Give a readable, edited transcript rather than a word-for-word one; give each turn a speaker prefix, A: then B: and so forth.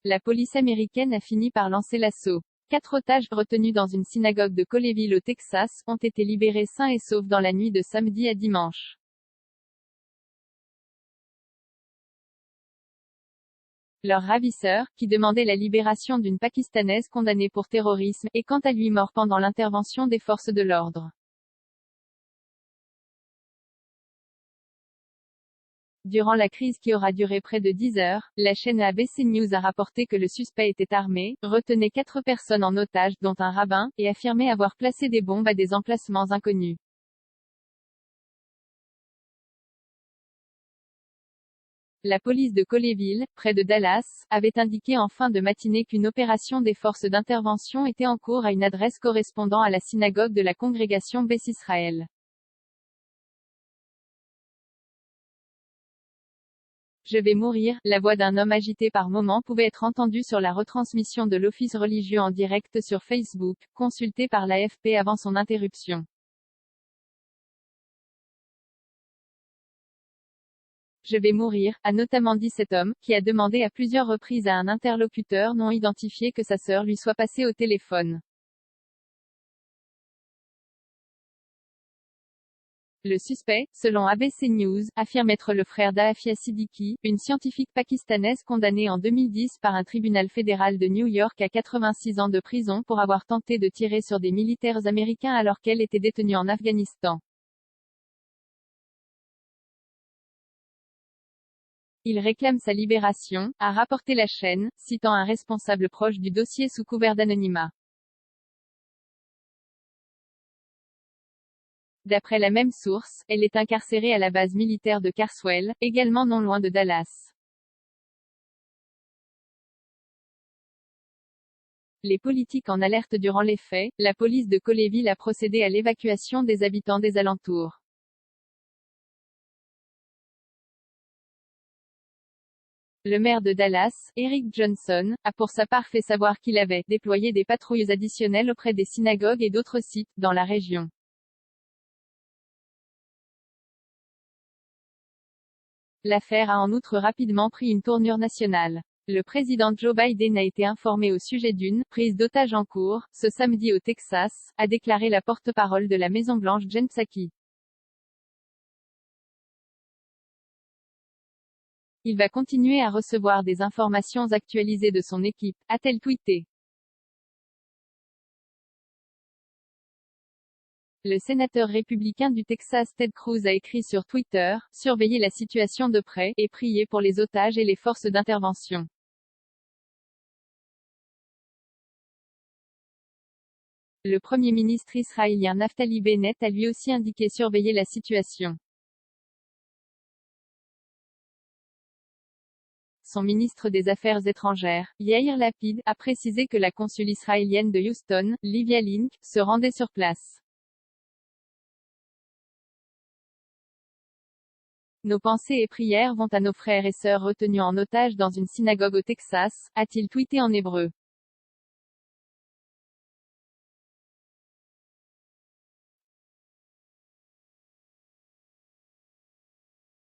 A: La police américaine a fini par lancer l'assaut. 4 otages, retenus dans une synagogue de Colleyville au Texas, ont été libérés sains et saufs dans la nuit de samedi à dimanche. Leur ravisseur, qui demandait la libération d'une Pakistanaise condamnée pour terrorisme, est quant à lui mort pendant l'intervention des forces de l'ordre. Durant la crise qui aura duré près de 10 heures, la chaîne ABC News a rapporté que le suspect était armé, retenait 4 personnes en otage, dont un rabbin, et affirmait avoir placé des bombes à des emplacements inconnus. La police de Colleyville, près de Dallas, avait indiqué en fin de matinée qu'une opération des forces d'intervention était en cours à une adresse correspondant à la synagogue de la congrégation Beth Israël. Je vais mourir, la voix d'un homme agité par moments pouvait être entendue sur la retransmission de l'office religieux en direct sur Facebook, consulté par l'AFP avant son interruption. Je vais mourir, a notamment dit cet homme, qui a demandé à plusieurs reprises à un interlocuteur non identifié que sa sœur lui soit passée au téléphone. Le suspect, selon ABC News, affirme être le frère d'Afia Siddiqui, une scientifique pakistanaise condamnée en 2010 par un tribunal fédéral de New York à 86 ans de prison pour avoir tenté de tirer sur des militaires américains alors qu'elle était détenue en Afghanistan. Il réclame sa libération, a rapporté la chaîne, citant un responsable proche du dossier sous couvert d'anonymat. D'après la même source, elle est incarcérée à la base militaire de Carswell, également non loin de Dallas. Les politiques en alerte durant les faits, la police de Colleyville a procédé à l'évacuation des habitants des alentours. Le maire de Dallas, Eric Johnson, a pour sa part fait savoir qu'il avait déployé des patrouilles additionnelles auprès des synagogues et d'autres sites, dans la région. L'affaire a en outre rapidement pris une tournure nationale. Le président Joe Biden a été informé au sujet d'une prise d'otage en cours, ce samedi au Texas, a déclaré la porte-parole de la Maison-Blanche Jen Psaki. Il va continuer à recevoir des informations actualisées de son équipe, a-t-elle tweeté. Le sénateur républicain du Texas Ted Cruz a écrit sur Twitter, « Surveillez la situation de près, et priez pour les otages et les forces d'intervention. » Le Premier ministre israélien Naftali Bennett a lui aussi indiqué surveiller la situation. Son ministre des Affaires étrangères, Yair Lapid, a précisé que la consule israélienne de Houston, Livia Link, se rendait sur place. Nos pensées et prières vont à nos frères et sœurs retenus en otage dans une synagogue au Texas, a-t-il tweeté en hébreu.